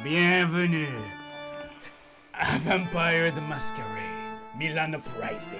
Bienvenue à Vampire the Masquerade, Milan Uprising.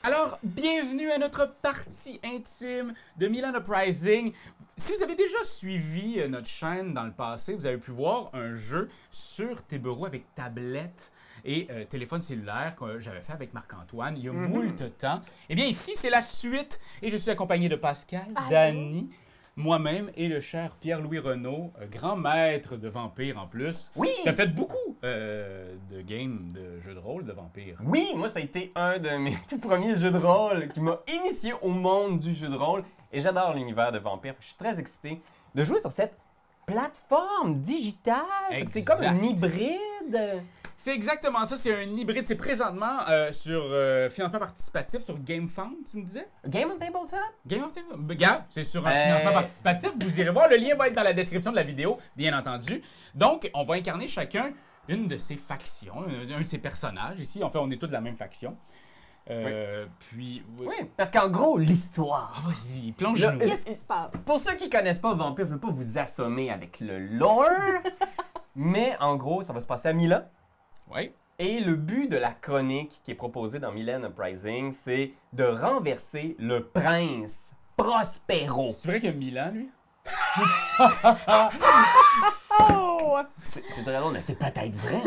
Alors, bienvenue à notre partie intime de Milan Uprising. Si vous avez déjà suivi notre chaîne dans le passé, vous avez pu voir un jeu sur Teberoux avec tablette et téléphone cellulaire que j'avais fait avec Marc-Antoine il y a moult temps. Eh bien, ici, c'est la suite et je suis accompagné de Pascal, Dani, moi-même et le cher Pierre-Louis Renaud, grand maître de vampire en plus. Oui! Tu as fait beaucoup de games de jeux de rôle de vampire. Oui, moi ça a été un de mes tout premiers jeux de rôle qui m'a initié au monde du jeu de rôle et j'adore l'univers de vampire. Je suis très excité de jouer sur cette plateforme digitale. C'est comme un hybride. C'est exactement ça, c'est un hybride. C'est présentement sur financement participatif sur GameFound, tu me disais? Game on Tabletop? Game of Thrones? Regarde, c'est sur un financement participatif. Vous irez voir, le lien va être dans la description de la vidéo, bien entendu. Donc, on va incarner chacun une de ses factions, un de ses personnages. Ici, en fait, on est tous de la même faction. Puis... Oui, parce qu'en gros, l'histoire... Ah, vas-y, plonge-nous. Qu'est-ce qui se passe? Pour ceux qui connaissent pas Vampire, je veux pas vous assommer avec le lore, mais en gros, ça va se passer à Milan. Oui. Et le but de la chronique qui est proposée dans Milan Uprising, c'est de renverser le prince Prospero. C'est vrai qu'il y a Milan, lui? Oh! C'est très drôle, mais c'est peut-être vrai.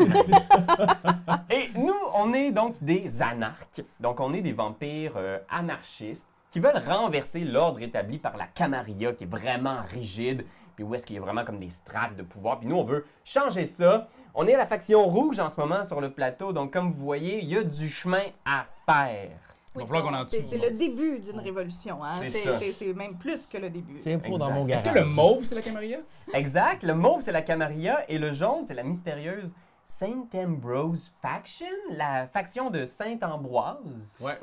Et nous, on est donc des anarques. Donc, on est des vampires anarchistes qui veulent renverser l'ordre établi par la Camarilla, qui est vraiment rigide, puis où est-ce qu'il y a vraiment comme des strates de pouvoir. Puis nous, on veut changer ça. On est à la faction rouge en ce moment sur le plateau, donc comme vous voyez, il y a du chemin à faire. Oui, Il va falloir qu'on en c'est dessous. le début d'une révolution. Hein? C'est ça. C'est même plus que le début. C'est un pro dans Exact. mon garage. Est-ce que le mauve, c'est la Camarilla? Exact. Le mauve, c'est la Camarilla, et le jaune, c'est la mystérieuse Saint Ambrose Faction, la faction de Saint-Ambroise. Ouais.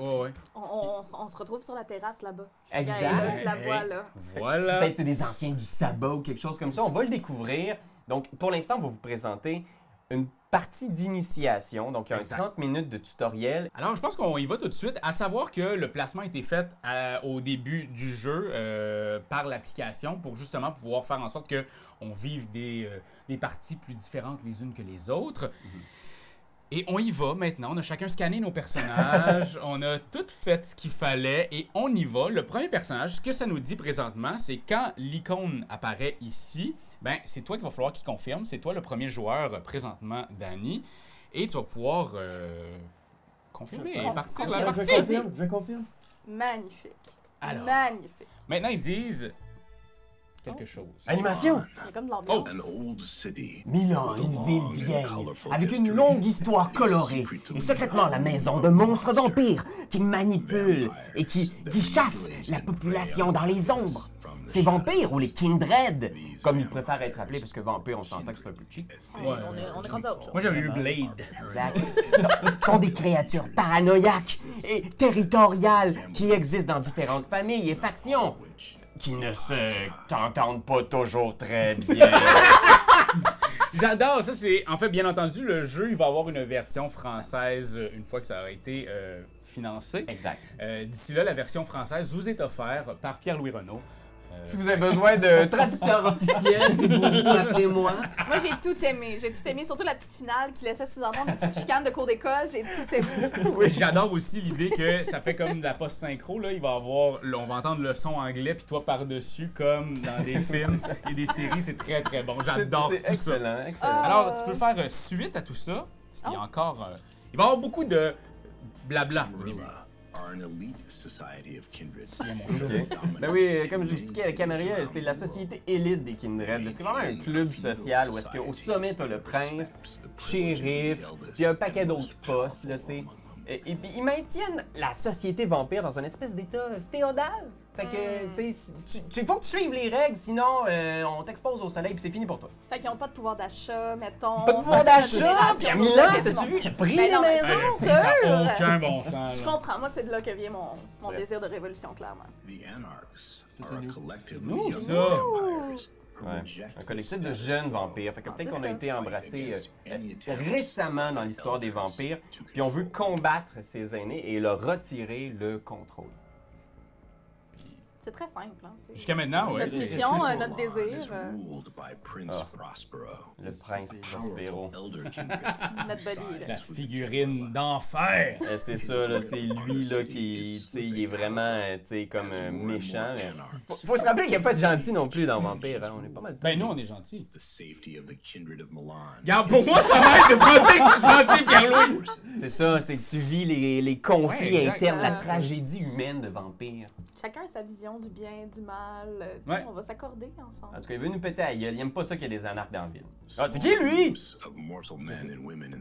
On se retrouve sur la terrasse là-bas. Exact. Là, tu la vois là. Voilà. Peut-être c'est des anciens du sabbat ou quelque chose comme ça. On va le découvrir. Donc, pour l'instant, on va vous présenter une partie d'initiation. Donc, il y a Exact. 30 minutes de tutoriel. Alors, je pense qu'on y va tout de suite, à savoir que le placement a été fait au début du jeu par l'application pour justement pouvoir faire en sorte qu'on vive des parties plus différentes les unes que les autres. Et on y va maintenant. On a chacun scanné nos personnages. On a tout fait ce qu'il fallait et on y va. Le premier personnage, ce que ça nous dit présentement, c'est quand l'icône apparaît ici, ben c'est toi qu'il va falloir qu'il confirme. C'est toi le premier joueur présentement, Dani. Et tu vas pouvoir confirmer et partir la partie. Je confirme. Magnifique. Alors. Magnifique. Maintenant, ils disent quelque chose. Animation! Il y a comme de l'ambiance. An old city. Milan, une ville vieille, avec une longue histoire colorée, et secrètement la maison de monstres vampires qui manipulent et qui chassent la population dans les ombres. Ces vampires, ou les Kindred, comme ils préfèrent être appelés, parce que vampires, on s'entend que c'est un peu cheap. Ouais. On est rendu à autre chose. Moi, j'avais eu Blade. Exact. Sont des créatures paranoïaques et territoriales qui existent dans différentes familles et factions, qui ne s'entendent pas toujours très bien. J'adore ça. C'est en fait, bien entendu, le jeu, il va avoir une version française une fois que ça aura été financé. Exact. D'ici là, la version française vous est offerte par Pierre-Louis Renaud. Si vous avez besoin de traducteur officiel, vous appelez-moi. Moi, j'ai tout aimé. J'ai tout aimé. Surtout la petite finale qui laissait sous-entendre une petite chicane de cours d'école. J'ai tout aimé. Oui, j'adore aussi l'idée que ça fait comme de la post-synchro. Là, il va avoir, on va entendre le son anglais, puis toi par-dessus, comme dans des films et des séries. C'est très, très bon. J'adore tout C'est ça. excellent, excellent. Alors, tu peux faire suite à tout ça. Parce qu'il y a encore. Il va y avoir beaucoup de blabla au début. Are an elite society of kindred. Ben oui, comme je l'expliquais, la Camarilla, c'est la société élite des Kindred. C'est vraiment un club social où est-ce qu'au sommet, t'as le prince, shérif, puis un paquet d'autres postes, là, tu sais. Et puis ils maintiennent la société vampire dans une espèce d'état féodal. Fait que, tu sais, il faut que tu suives les règles, sinon on t'expose au soleil puis c'est fini pour toi. Fait qu'ils n'ont pas de pouvoir d'achat, mettons. Pas de pouvoir d'achat, puis à Milan, c'est t'as-tu vu le prix Ben des non, mais maisons? c'est Ça sûr. n'a aucun bon sens. Je là. comprends. Moi, c'est de là que vient mon désir de révolution, clairement. The anarchs c'est are a nous. collectively Nous, of ça. vampires Un collectif de jeunes vampires. Fait que peut-être c'est qu'on a ça. été embrassés récemment dans l'histoire des vampires, puis on veut combattre ces aînés et leur retirer le contrôle. C'est très simple. Hein? C'est Jusqu'à maintenant, ouais. notre mission, notre désir, Le prince Prospero. notre buddy. La Là. figurine d'enfer! C'est ça, là, c'est lui là, qui tu sais, il est vraiment tu sais, comme méchant. Faut se rappeler qu'il n'y a pas de gentil non plus dans Vampire. Hein? On est pas mal. Ben nous, on est gentils. The safety of the kindred of Milan. Regarde, pour moi, ça va être de penser que tu es gentil, Pierre-Louis! C'est ça, c'est que tu vis les conflits Ouais, exact. internes, la tragédie humaine de Vampire. Chacun a sa vision du bien, du mal. Tu sais, Ouais. On va s'accorder ensemble. En tout cas, il veut nous péter à la gueule. Il aime pas ça qu'il y ait des anarches dans la ville. Ah, c'est qui lui?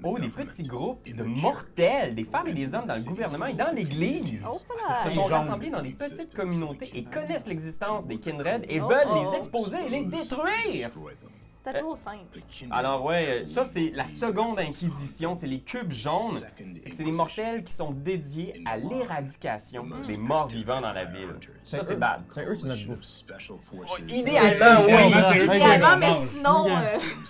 Oh, des petits groupes de mortels, des femmes et des hommes dans le gouvernement et dans l'église. Oh, Se là! sont gens. rassemblés dans des petites communautés et connaissent l'existence des kindred et Oh, veulent oh. les exposer et les détruire. C'était trop simple. Alors ouais, ça c'est la seconde inquisition, c'est les cubes jaunes. Fait que c'est des mortels qui sont dédiés à l'éradication des morts vivants dans la ville. Ça c'est bad. C'est eux, c'est notre bouffe. Idéalement, oui. Idéalement, c'est eux qui Idéalement, le mais mangent. sinon,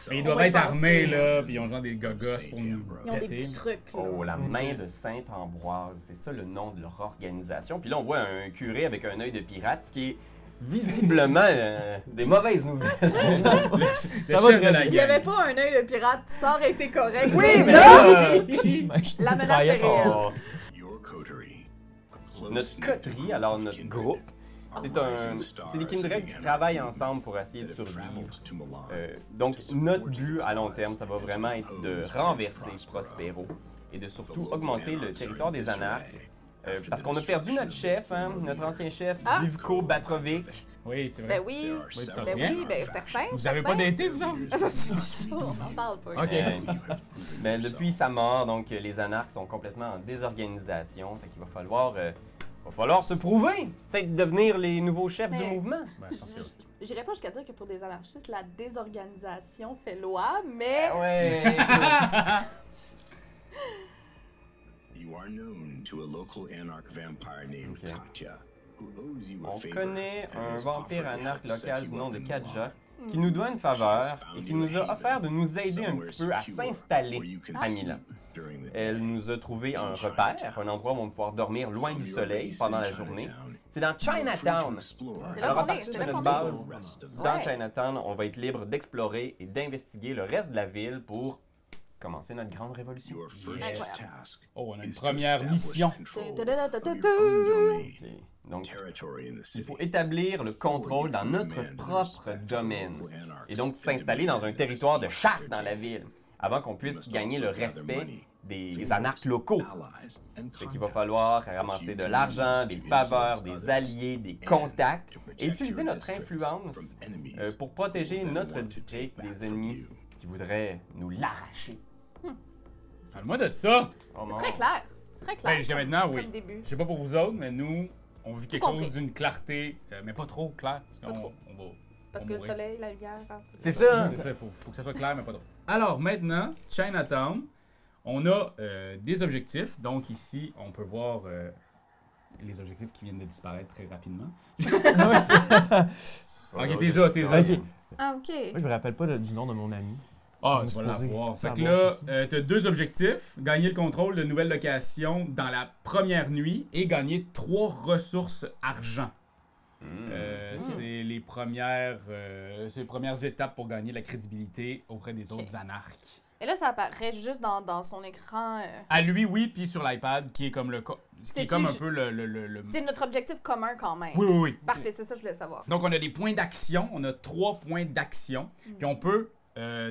Mais ils on doivent va être y penser. armés, là, puis ils ont genre des gogos pour nous Ils ont des péter. petits trucs. Là. Oh, la main de Sainte-Ambroise, c'est ça le nom de leur organisation. Puis là, on voit un curé avec un œil de pirate, ce qui est visiblement des mauvaises nouvelles. Ça va va de la S'il n'y avait gang. pas un œil de pirate, ça aurait été correct. Oui, mais là, là, la menace est réelle. oh, notre coterie, alors notre groupe, c'est des kindred qui travaillent ensemble pour essayer de survivre. Donc, notre but à long terme, ça va vraiment être de renverser Prospero et de surtout augmenter le territoire des anarches. Parce qu'on a perdu notre chef, hein, notre ancien chef, Ah! Zivko Batrovic. Oui, c'est vrai. Ben oui, Oui, tu t'en ben souviens? oui, ben certains. Vous avez pas d'été, vous autres? On n'en parle pas. Ok. Mais depuis sa mort, donc les anarches sont complètement en désorganisation. Fait qu'il va falloir se prouver. Peut-être devenir les nouveaux chefs du Mais- mouvement. Ben, je pense que- J'irais pas jusqu'à dire que pour des anarchistes, la désorganisation fait loi, mais Ouais. You are known to a local anarch vampire named Ok. Katya, who owes you a On favor connaît and un has vampire offered anarque help to set local you du nom up de in Katja Milan. qui nous doit une faveur et qui nous a offert de nous aider un petit peu à s'installer à Milan. Elle nous a trouvé un repère, un endroit où on va pouvoir dormir loin du soleil pendant la journée. C'est dans Chinatown. C'est là Alors à qu'on est, partir c'est de là notre qu'on est. base, dans Ouais. Chinatown, on va être libre d'explorer et d'investiguer le reste de la ville pour commencer notre grande révolution. Your first Incroyable. task Oh, on a une is to première establish mission. control Da, da, da, da, of da, your da. own domain, Ok. Donc, territory in the il city. faut établir le contrôle dans notre propre domaine et donc s'installer dans un territoire de chasse dans la ville avant qu'on puisse gagner le respect des anarches locaux. Fait qu'il va falloir ramasser de l'argent, des faveurs, des alliés, des contacts et utiliser notre influence pour protéger notre district des ennemis qui voudraient nous l'arracher. Parle-moi de ça! Oh non. Très clair. C'est très clair. Ben, jusqu'à maintenant, oui. Comme début. Je sais pas pour vous autres, mais nous, on vit quelque compris. chose d'une clarté, mais pas trop claire. Parce Pas qu'on trop. on va. Parce on que le mourrait. soleil, la lumière, hein, C'est ça. C'est ça, il faut que ça soit clair, mais pas trop. Alors maintenant, Chinatown, on a des objectifs. Donc ici, on peut voir les objectifs qui viennent de disparaître très rapidement. Ok, déjà, t'es Ok. Ah, OK. Moi, je me rappelle pas du nom de mon ami. Ah, On tu est vas supposé l'avoir. Fait que savoir là, c'est tu as deux objectifs. Gagner le contrôle de nouvelles locations dans la première nuit et gagner 3 ressources argent. C'est les premières étapes pour gagner la crédibilité auprès des autres anarches. Et là, ça apparaît juste dans son écran. À lui, oui, puis sur l'iPad, qui est comme le... qui est C'est-tu comme un ju- peu le... C'est notre objectif commun quand même. Oui, oui, oui. Parfait, c'est ça que je voulais savoir. Donc, on a des points d'action. On a 3 points d'action. Puis on peut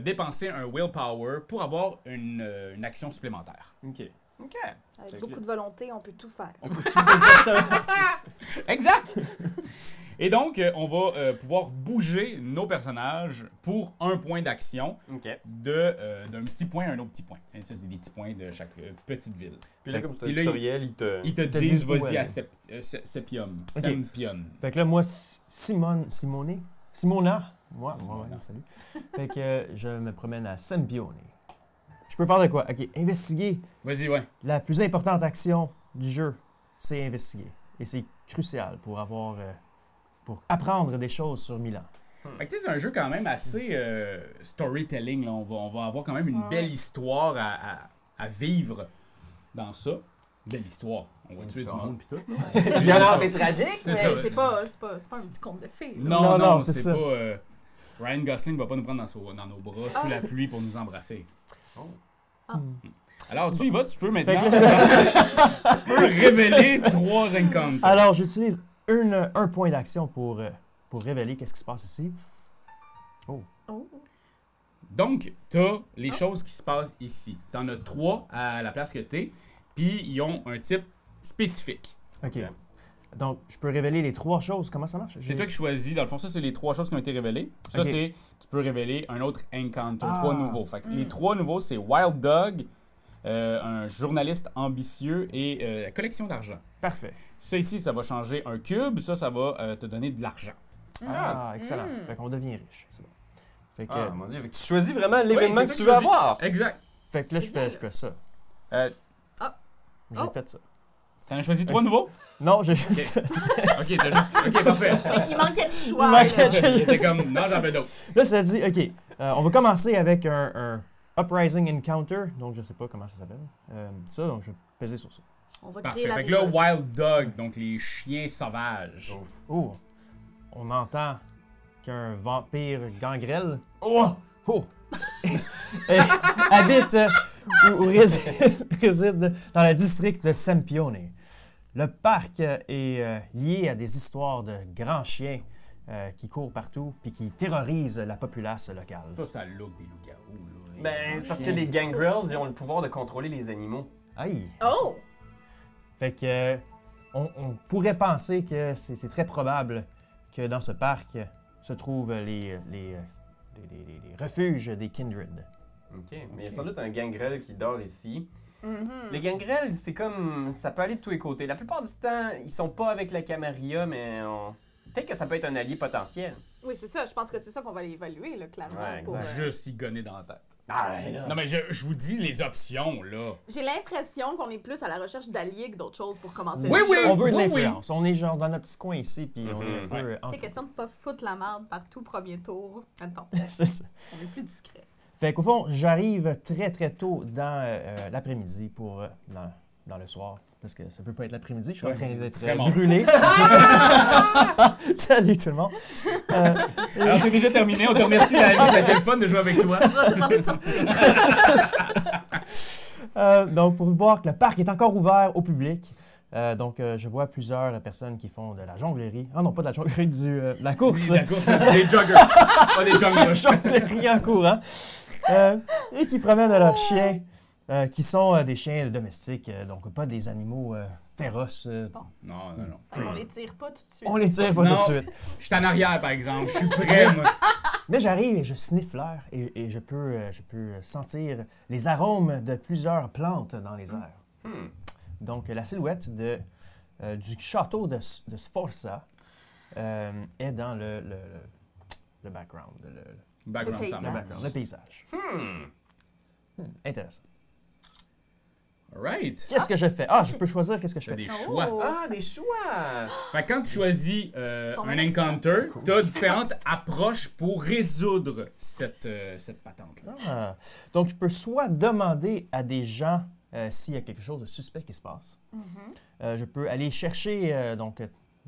dépenser un willpower pour avoir une action supplémentaire. OK. OK. Avec Fait beaucoup que- de volonté, on peut tout faire. Exact! Et donc, on va pouvoir bouger nos personnages pour un point d'action OK. d'un petit point à un autre petit point. Et ça, c'est des petits points de chaque petite ville. Puis là, comme c'est un Puis là, tutoriel, il te... Ils te te disent, disent où vas-y à aller. Sepium. Ok. Sempion. Fait que là, moi, Simona, moi, Simona. ouais, salut. Fait que je me promène à Sempione. Je peux faire de quoi? OK, investiguer. Vas-y, ouais. La plus importante action du jeu, c'est investiguer. Et c'est crucial pour apprendre des choses sur Milan. Fait que tu sais, c'est un jeu quand même assez storytelling. Là. On va avoir quand même une belle histoire à vivre dans ça. Belle histoire. On va tuer du monde pis tout. Violente et tragique, C'est mais... ça. Mais c'est pas un petit conte de fées. là. Non, Non, c'est c'est ça. pas. Ryan Gosling va pas nous prendre dans nos bras sous la pluie pour nous embrasser. Alors, tu y vas, tu peux maintenant. Tu peux révéler 3 encounters. Alors, j'utilise un point d'action pour révéler qu'est-ce qui se passe ici. Oh. Donc, t'as les choses qui se passent ici. T'en as 3 à la place que t'es, puis ils ont un type spécifique. OK. Donc, je peux révéler les 3 choses. Comment ça marche? C'est toi qui choisis. Dans le fond, ça, c'est les 3 choses qui ont été révélées. Ça, Ok. c'est. Tu peux révéler un autre encounter, Ah. 3 nouveaux. Fait que les 3 nouveaux, c'est Wild Dog, un journaliste ambitieux et la collection d'argent. Parfait. Ça ici, ça va changer un cube. Ça va te donner de l'argent. Ah, excellent. Fait qu'on devient riche. C'est bon. Fait que, Ah, mon Dieu, tu choisis vraiment l'événement Ouais, que c'est tu toi veux qui choisis. avoir. Exact. fait que là, je fais ça. Euh, J'ai Oh. fait ça. T'en as choisi 3 nouveaux? Non, j'ai juste fait... Ok, t'as juste. Ok, parfait. Il manquait de choix. Il manquait là. de- T'es comme. Non, j'en veux d'autres. Là, ça dit, OK, on va commencer avec un Uprising Encounter. Donc, je sais pas comment ça s'appelle. Ça, donc je vais peser sur ça. On va Parfait. créer la Fait que là, révolte. Wild Dog, donc les chiens sauvages. Oh, on entend qu'un vampire gangrel Oh! habite ou réside dans le district de Sempione. Le parc est lié à des histoires de grands chiens qui courent partout puis qui terrorisent la populace locale. Ça look des loups-garous, là. Ben, c'est parce que les gangrels, ils ont le pouvoir de contrôler les animaux. Aïe! Oh! Fait que on pourrait penser que c'est très probable que dans ce parc se trouvent les refuges des Kindred. OK. Mais il y a sans doute un gangrel qui dort ici. Mhm. Les gangrels, c'est comme... Ça peut aller de tous les côtés. La plupart du temps, ils sont pas avec la Camarilla, mais peut-être que ça peut être un allié potentiel. Oui, c'est ça. Je pense que c'est ça qu'on va évaluer, là, clairement. Ouais, pour, exact. Juste y gonner dans la tête. Ah, ben là. Non, mais je vous dis les options, là. J'ai l'impression qu'on est plus à la recherche d'alliés que d'autres choses pour commencer. Oui, le oui. jeu. On veut de oui. l'influence. On est genre dans notre petit coin ici, puis on est un Mhm. peu... C'est question de pas foutre la merde partout premier tour. Attends, C'est ça. on est plus discret. Fait qu'au fond, j'arrive très très tôt dans l'après-midi pour dans le soir. Parce que ça peut pas être l'après-midi, je suis en Ouais, train d'être très mort. brûlé. Salut tout le monde. Alors, c'est déjà terminé. On te remercie, David. Ça a été le fun de jouer avec toi. On va demander de sortir. Donc, pour voir que le parc est encore ouvert au public. Je vois plusieurs personnes qui font de la jonglerie. Ah non, pas de la jonglerie, de la course. Oui, d'accord. Des joggers. Pas des junglers. Jonglerie en courant. Et qui promènent leurs chiens, qui sont des chiens domestiques, donc pas des animaux féroces. Non, non, non. On les tire pas tout de suite. On les tire pas Non. tout de suite. Je suis en arrière, par exemple. Je suis prêt, moi. Mais j'arrive et je sniffe l'air et je peux sentir les arômes de plusieurs plantes dans les airs. Hmm. Donc, la silhouette du château de Sforza est dans le background, Background, Le ça paysage. marche. le paysage. Intéressant. Right. Qu'est-ce que je fais? Ah, je peux choisir qu'est-ce que je T'as fais. des Oh. choix. Ah, des choix! Fait que quand tu choisis Ton un accent. encounter, t'as différentes approches pour résoudre cette patente-là. Ah. Donc, je peux soit demander à des gens s'il y a quelque chose de suspect qui se passe. Je peux aller chercher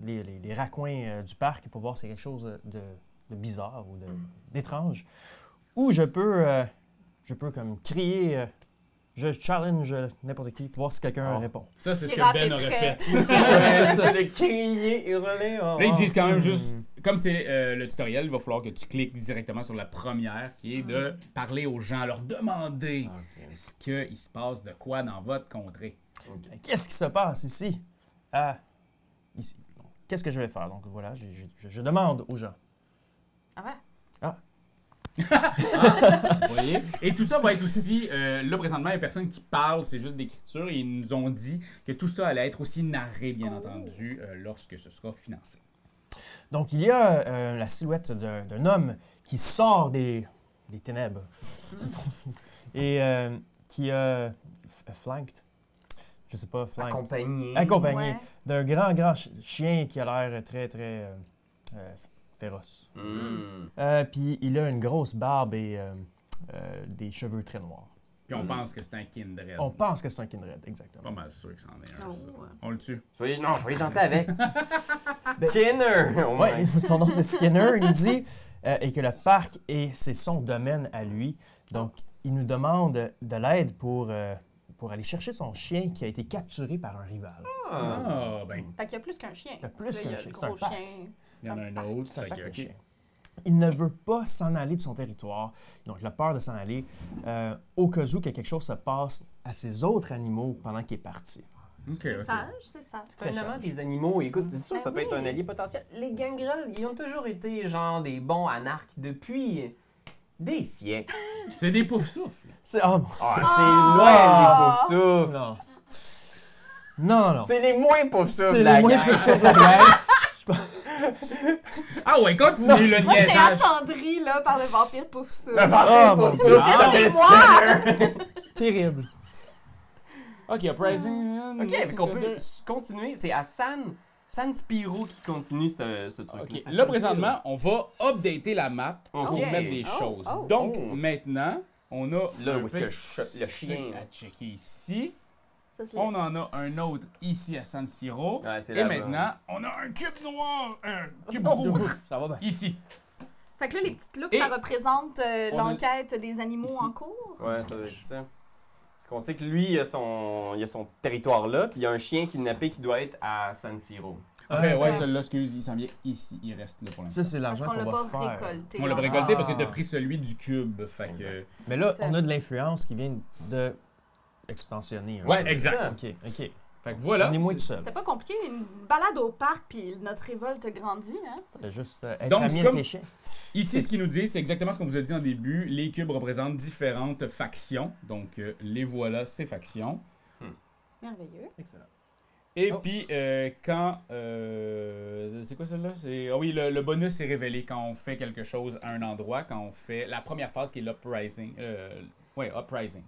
les raccoins du parc pour voir s'il y a quelque chose de bizarre ou d'étrange. Ou je peux comme crier, je challenge n'importe qui pour voir si quelqu'un répond. Ça, c'est ce que Girafe Ben est aurait prêt. fait. Ouais, c'est de crier, hurler. Oh. Là, ils disent quand même juste, comme c'est le tutoriel, il va falloir que tu cliques directement sur la première, qui est de parler aux gens, leur demander est-ce qu'il se passe de quoi dans votre contrée. Qu'est-ce qui se passe ici? Ici. Donc, qu'est-ce que je vais faire? Donc voilà, je demande aux gens. Ah ouais? Vous voyez? Et tout ça va être aussi, là présentement, il y a personne qui parle, c'est juste d'écriture, et ils nous ont dit que tout ça allait être aussi narré, bien entendu, lorsque ce sera financé. Donc, il y a la silhouette d'un homme qui sort des ténèbres et qui a flanked, je sais pas, flanked, Accompagné. accompagné Ouais. d'un grand chien qui a l'air très, très féroce. Mm. Puis il a une grosse barbe et des cheveux très noirs. Puis on pense que c'est un Kindred. On pense que c'est un Kindred, exactement. Pas mal sûr que c'en est un. Oh, ça. ouais. On le tue. Soyez gentil avec. Skinner! Oh Ouais, my. son nom c'est Skinner, il nous dit, et que le parc c'est son domaine à lui. Donc, il nous demande de l'aide pour aller chercher son chien qui a été capturé par un rival. Ah, ben, Fait qu'il y a plus qu'un chien. Il y a plus Parce que là, qu'un il y a chien, le c'est un gros pack. chien. il y en a un autre. C'est un Fait pack que, de ok. chiens. Il ne veut pas s'en aller de son territoire. Donc, il a peur de s'en aller au cas où que quelque chose se passe à ses autres animaux pendant qu'il est parti. Ok, C'est ok. sage, c'est sage. C'est un Très amant sage. des animaux. Écoute, c'est sûr que ça Ben peut être un oui. allié potentiel. Les gangrels, ils ont toujours été genre des bons anarques depuis des siècles. C'est des poufs-souffles. C'est... Oh, mon Ah, Dieu. c'est loin des pauvres Non. Non, non. C'est les moins pauvres C'est de la les moins gang. plus sur de la gang. Ah ouais, continue le Moi, j'étais niaisage. attendrie, là, par le vampire Poufsou. Le vampire Oh, mon pauvre Dieu. ça s'appelle Laissez-moi! Skinner. Terrible. Ok, Uprising. Ok, fait qu'on peut continuer. C'est à San Spiro qui continue ce truc. Ok, là présentement, on va updater la map Ok. pour mettre des Oh, choses. oh. Donc Oh. maintenant, on a Là, un où est-ce que petit le chien- truc à checker ici. Ça, c'est On en a un autre ici à San Siro. Ouais, c'est Et là-bas. maintenant, on a un cube noir, un cube Oh. rouge Ça va bien. ici. Fait que là, les petites loupes, Et ça représente on a- l'enquête des animaux ici. en cours. Ouais, ça doit être ça. Parce qu'on sait que lui, il a son territoire là, puis il y a un chien kidnappé qui doit être à San Siro. Enfin, ouais, ça. celui-là, excuse, il s'en vient ici. Il reste là pour l'instant. Ça, c'est Parce l'argent qu'on l'a qu'on pas va faire. récolté. On l'a encore. récolté parce que Ah. t'as pris celui du cube. Fait que. Mais là, C'est ça. on a de l'influence qui vient de expansionner. hein. Ouais, c'est exact. ça. OK, OK. Fait que voilà. On est moins tout seul. C'était pas compliqué, une balade au parc, puis notre révolte grandit, hein? Fallait juste être Donc, ami c'est avec comme- les chiens. Ici, ce qu'il nous dit, c'est exactement ce qu'on vous a dit en début. Les cubes représentent différentes factions. Donc, les voilà, ces factions. Merveilleux. Excellent. Et Oh. puis, quand... c'est quoi celle-là? Ah oui, le bonus est révélé quand on fait quelque chose à un endroit, quand on fait la première phase qui est l'uprising. Uprising.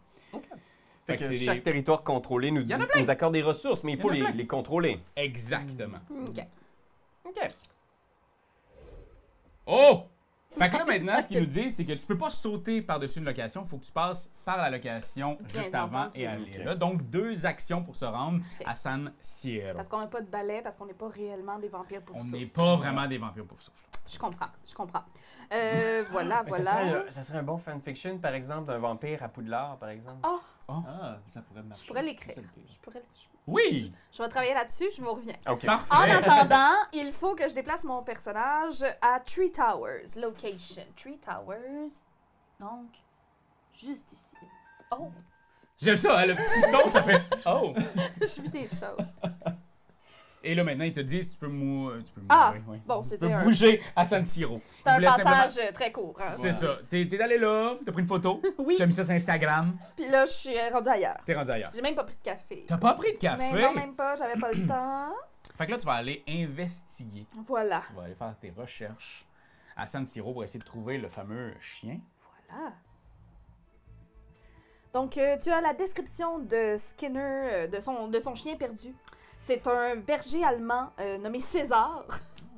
Fait Fait que que c'est chaque des- territoire contrôlé nous, y en a plein. nous accorde des ressources, mais il Y faut en a plein. les contrôler. Exactement. OK. OK. Oh! Fait que là, maintenant, ce qu'il nous dit, c'est que tu peux pas sauter par-dessus une location. Il faut que tu passes par la location Bien juste avant entendu. et aller Ok. là. Donc, 2 actions pour se rendre Ok. à San Siro. Parce qu'on n'a pas de balai, parce qu'on n'est pas réellement des vampires pour On ça. n'est pas vraiment des vampires pour souffle. Je comprends, je comprends. Voilà, Mais voilà. Ça serait un bon fanfiction, par exemple, d'un vampire à Poudlard, par exemple. Ah, Ah, ça pourrait marcher. je pourrais l'écrire. C'est ça, le truc. Oui! Je vais travailler là-dessus, je vous reviens. OK. En Parfait! attendant, il faut que je déplace mon personnage à Tree Towers. Location. Tree Towers. Donc, juste ici. Oh, J'aime ça, hein, le petit son, ça fait « Oh! je vis des choses. » Et là, maintenant, ils te disent tu peux mourir. Ah, oui. bon, Tu c'était peux un, bouger à San Siro. c'était un voulais simplement- passage très court. Hein. C'est ça. T'es allé là, t'as pris une photo, Oui, t'as mis ça sur Instagram, puis là, je suis rendue ailleurs. t'es rendu ailleurs. J'ai même pas pris de café. T'as pas pris de café? Mais non, même pas, j'avais pas le temps. Fait que là, tu vas aller investiguer. Voilà. Tu vas aller faire tes recherches à San Siro pour essayer de trouver le fameux chien. Voilà. Donc, tu as la description de Skinner, de son chien perdu. C'est un berger allemand nommé César,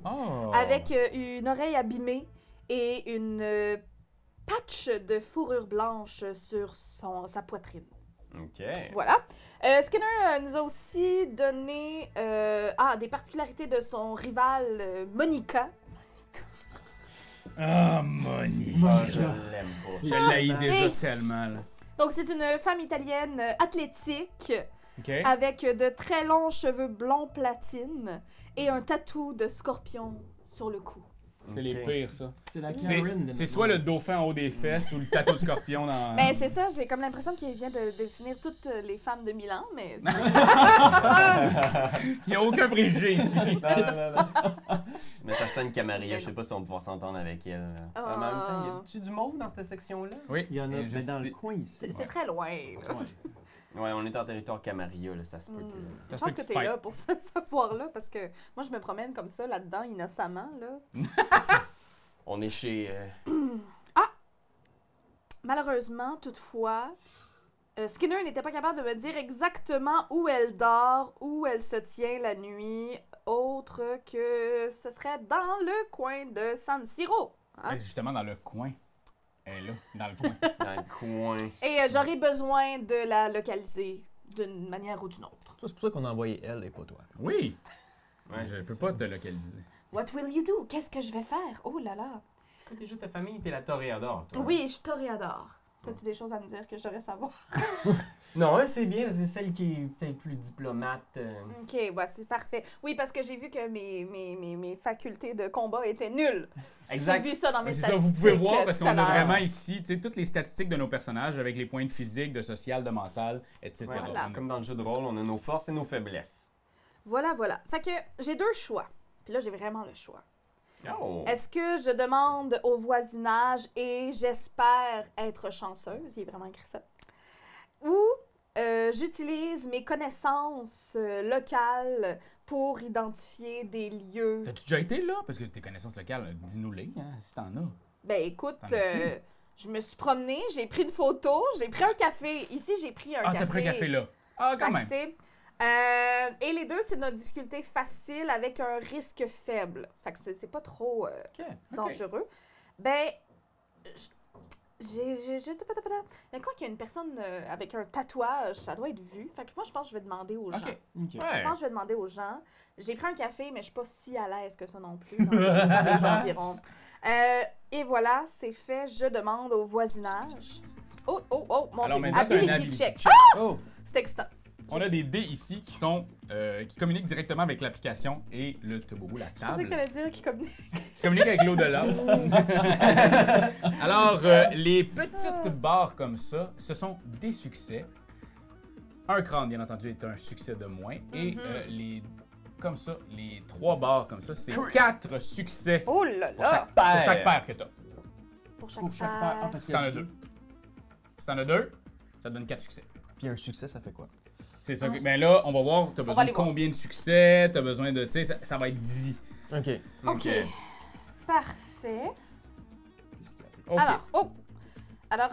Oh! avec une oreille abîmée et une patch de fourrure blanche sur sa poitrine. OK. Voilà. Skinner nous a aussi donné des particularités de son rival Monica. Ah, Moni! Ah, je l'aime pas. Je l'haïs Et- déjà tellement, là. Donc, c'est une femme italienne athlétique OK? avec de très longs cheveux blonds platine et un tatou de scorpion sur le cou. C'est les Ok. pires, ça. C'est la C'est Karen. c'est soit le dauphin en haut des fesses ou le tatou de scorpion dans... Ben, c'est ça, j'ai comme l'impression qu'il vient de définir toutes les femmes de Milan, mais Il n'y a aucun préjugé ici. Mais ça sonne Camaria, je sais pas si on va pouvoir s'entendre avec elle. En même temps, y a-tu du mauve dans cette section-là? Oui. Il y en a Et mais dans le sais- coin ici. c'est très loin. là. Ouais, on est en territoire Camaria, là, ça se peut que... Je Ça se pense peut que tu t'es te là pour savoir-là, parce que moi, je me promène comme ça, là-dedans, innocemment, là. On est chez... Malheureusement, toutefois, Skinner n'était pas capable de me dire exactement où elle dort, où elle se tient la nuit, autre que ce serait dans le coin de San Siro. Hein? Ouais, justement, dans le coin. Elle est là, dans le coin. Dans le coin. Et j'aurais besoin de la localiser d'une manière ou d'une autre. C'est pour ça qu'on a envoyé elle et pas toi. Oui! Ouais, Je c'est peux ça. pas te localiser. What will you do? Qu'est-ce que je vais faire? Oh là là. C'est quoi déjà ta famille? T'es la toréador, toi. Oui, je suis toréador. T'as-tu des choses à me dire que je devrais savoir? Non, c'est bien, c'est celle qui est peut-être plus diplomate. Ok, ouais, c'est parfait. Oui, parce que j'ai vu que mes facultés de combat étaient nulles. J'ai Exact. vu ça dans mes Ouais, c'est ça, statistiques. vous pouvez voir parce tout qu'on à a l'heure. vraiment ici tu sais, toutes les statistiques de nos personnages avec les points de physique, de social, de mental, etc. Ouais, Voilà. Comme dans le jeu de rôle, on a nos forces et nos faiblesses. Voilà, voilà. Fait que j'ai deux choix. Puis là, j'ai vraiment le choix. Oh! Est-ce que je demande au voisinage et j'espère être chanceuse, il est vraiment écrit ça, ou j'utilise mes connaissances locales pour identifier des lieux. T'as-tu déjà été là? Parce que tes connaissances locales, dis-nous-les, hein, si t'en as. Ben écoute, T'en as-tu? je me suis promenée, j'ai pris une photo, j'ai pris un café. Ici, j'ai pris un Ah, café. t'as pris un café là. Ah, Fait quand que, même. tu sais, et les deux, c'est notre difficulté facile avec un risque faible. Fait que c'est pas trop Ok. dangereux. Ben, mais quoi qu'il y a une personne avec un tatouage, ça doit être vu. Fait que moi, je pense que je vais demander aux gens. Ok. Je Ouais. pense que je vais demander aux gens. J'ai pris un café, mais je suis pas si à l'aise que ça non plus dans les environs. Et voilà, c'est fait. Je demande au voisinage. Oh, mon Alors Dieu. maintenant, t'as un Ability ability check. check. Oh! C'est excitant. On a des dés ici qui sont qui communiquent directement avec l'application et le tobobo, la Je pensais que table. t'allais dire qu'il communique. Qui communiquent avec l'au-delà. Alors, les petites barres comme ça, ce sont des succès. Un crâne, bien entendu, est un succès de moins. Et les comme ça, les 3 barres comme ça, c'est 4 succès Oh là pour là! chaque paire que t'as. Pour chaque Pour chaque paire. paire. Ah, parce Si t'en as 2. Si t'en as 2, ça te donne 4 succès. Puis un succès, ça fait quoi? C'est ça. Ben là, on va voir, t'as va besoin de aller voir. combien de succès, t'as besoin de, tu sais, ça va être 10. OK. OK. Parfait. OK. Alors,